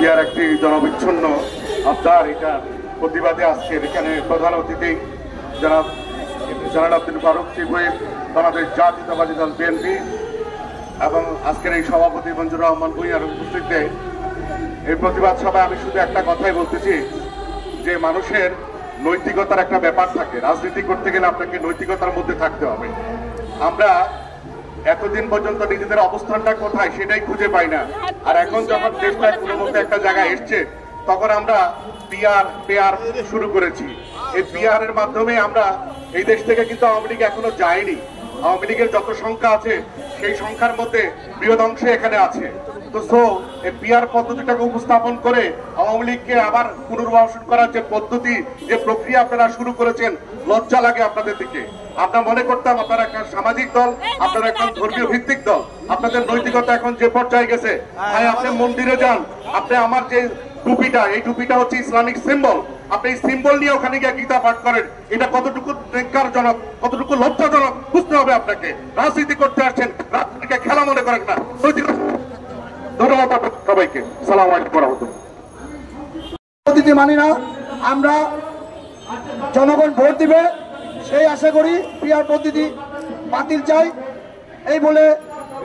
Peer একটি জনবিচ্ছিন্ন আবদার, এটা প্রতিবাদে আজকের এখানে প্রধান অতিথি জনাব আব্দুল ফারুক চিফ হুইপ বাংলাদেশ জাতীয়তাবাদী দল বিএনপি এবং আজকের এই সভাপতি মঞ্জুর রহমান ভূঁইয়ার উপস্থিতিতে এই প্রতিবাদ সভায় আমি শুধু একটা কথাই বলতেছি যে মানুষের নৈতিকতার একটা ব্যাপার থাকে। রাজনীতি করতে গেলে আপনাকে নৈতিকতার মধ্যে থাকতে হবে। আমরা এতদিন পর্যন্ত নিজেদের অবস্থানটা কোথায় সেটাই খুঁজে পাই না, আর এখন যখন দেশটা কোনো মধ্যে একটা জায়গায় এসছে তখন আমরা পিআর শুরু করেছি। এই পিআর এর মাধ্যমে আমরা এই দেশ থেকে কিন্তু আওয়ামী লীগ এখনো যায়নি। আওয়ামী লীগের যত সংখ্যা আছে সেই সংখ্যার মধ্যে বৃহৎ অংশে এখানে আছে। তো এই পিআর পদ্ধতিটাকে উপস্থাপন করে আওয়ামী লীগকে আবার পুনর্বাসন করার যে পদ্ধতি, যে প্রক্রিয়া আপনারা শুরু করেছেন, লজ্জা লাগে আপনাদের দিকে। আমরা মনে করতাম আপনারা একটা সামাজিক দল, আপনারা এখন ধর্মীয় ভিত্তিক দল, আপনাদের নৈতিকতা এখন যে পর্যায়ে গেছে। ভাই আপনি মন্দিরে যান, আপনি আমার যে টুপিটা, এই টুপিটা হচ্ছে ইসলামিক সিম্বল, আপনি এই সিম্বল নিয়ে ওখানে গিয়ে গীতা পাঠ করেন, এটা কতটুকু ন্যাক্কারজনক, কতটুকু লজ্জাজনক বুঝতে হবে আপনাকে। রাজনীতি করতে আসছেন, রাজনীতিকে খেলা মনে করেন না। ধন্যবাদ সবাইকে। সালাম আলাইকুম ওয়া রাহমাতুল্লাহ। পদ্ধতি মানি না, আমরা জনগণ ভোট দিবে সেই আশা করি পিআর পদ্ধতি বাতিল চাই। এই বলে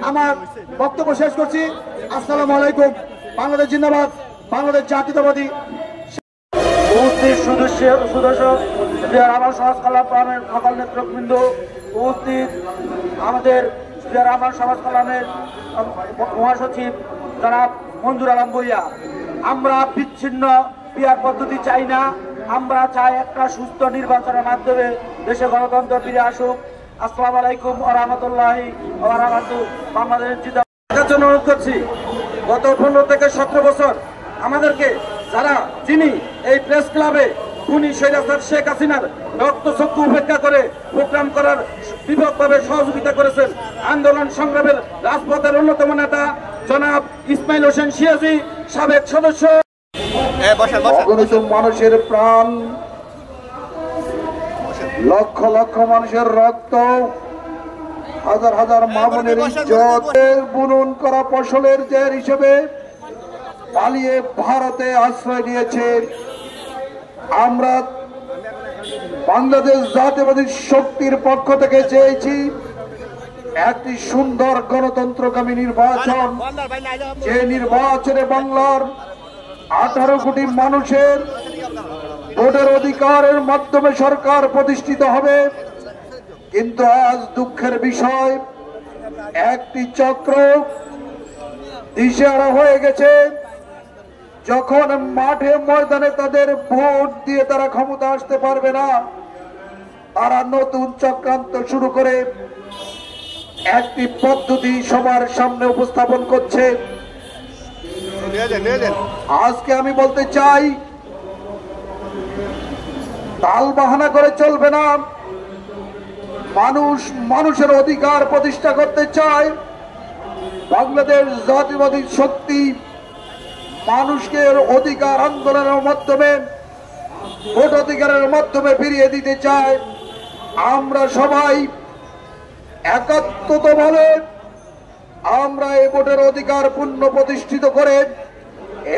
আমার বক্তব্য শেষ করছি। আসসালামু আলাইকুম। বাংলাদেশ জিন্দাবাদ, বাংলাদেশ জাতীয়তাবাদী। উপস্থিত সদস্য আমার সমাজ কল্যাণ সকল নেতৃবৃন্দ, উপস্থিত আমাদের আমার সমাজ কল্যাণের মহাসচিব জনাব মঞ্জুর আলম ভূঁইয়া। আমরা বিচ্ছিন্ন পিআর পদ্ধতি চাই না, আমরা চাই একটা সুস্থ নির্বাচনের মাধ্যমে দেশে গণতন্ত্র ফিরে আসুক। আসসালামু আলাইকুম ওয়া রাহমাতুল্লাহি ওয়া বারাকাতুহু। বাংলাদেশের জিন্দাবাদের জন্য অনুরোধ করছি, গত 15 থেকে 17 বছর আমাদেরকে যারা যিনি এই প্রেস ক্লাবে খুনি স্বৈরাচার শেখ হাসিনার রক্তচক্ষু উপেক্ষা করে প্রোগ্রাম করার বিপক্ষভাবে সহযোগিতা করেছেন, আন্দোলন সংগ্রামের রাজপথের অন্যতম নেতা জনাব ইসমাইল হোসেন সিয়াজি, সাবেক সদস্য। অগণিত মানুষের প্রাণ, লক্ষ লক্ষ মানুষের রক্ত, হাজার হাজার মা বোনের ইজ্জতের বুনন করা ফসলের জের হিসেবে পালিয়ে ভারতে আশ্রয় নিয়েছে। আমরা বাংলাদেশ জাতীয়বাদী শক্তির পক্ষ থেকে চেয়েছি একটি সুন্দর গণতন্ত্রকামী নির্বাচন, যে নির্বাচনে বাংলার 18 কোটি মানুষের ভোটের অধিকারের মাধ্যমে সরকার প্রতিষ্ঠিত হবে। কিন্তু আজ দুঃখের বিষয়, একটি চক্র দিশেহারা হয়ে গেছে। যখন মাঠে ময়দানে তাদের ভোট দিয়ে তারা ক্ষমতা আসতে পারবে না, তারা নতুন চক্রান্ত শুরু করে একটি পদ্ধতি সবার সামনে উপস্থাপন করছে। আজকে আমি বলতে চাই, তাল বাহানা করে চলবে না। মানুষ মানুষের অধিকার প্রতিষ্ঠা করতে চায়। বাংলাদেশ জাতীয়বাদী শক্তি মানুষকে অধিকার আন্দোলনের মাধ্যমে, ভোট অধিকারের মাধ্যমে ফিরিয়ে দিতে চায়। আমরা সবাই একাত্মভাবে আমরা এই ভোটের অধিকার পূর্ণ প্রতিষ্ঠিত করে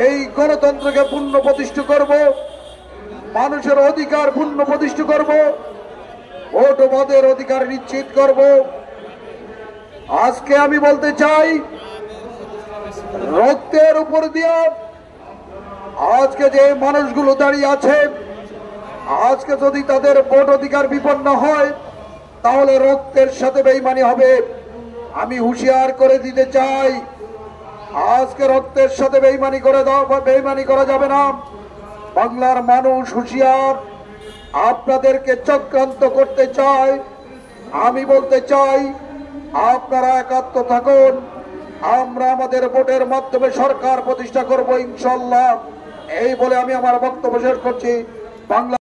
এই গণতন্ত্রকে পূর্ণ প্রতিষ্ঠা করব, মানুষের অধিকার পূর্ণ প্রতিষ্ঠা করব, ভোটবাদের অধিকার নিশ্চিত করব। আজকে আমি বলতে চাই, রক্তের উপর দিয়ে আজকে যে মানুষগুলো দাঁড়িয়ে আছে, আজকে যদি তাদের ভোট অধিকার বিপন্ন হয় তাহলে রক্তের সাথে বেঈমানি হবে। আমি হুঁশিয়ার করে দিতে চাই, আজকে রক্তের সাথে বেঈমানি করা যাবে না। বাংলার মানুষ হুঁশিয়ার, আপনাদেরকে চক্রান্ত করতে চায়। আমি বলতে চাই, আপনারা একাত্ম থাকুন, আমরা আমাদের ভোটের মাধ্যমে সরকার প্রতিষ্ঠা করব ইনশাআল্লাহ। এই বলে আমি আমার বক্তব্য শেষ করছি। বাংলা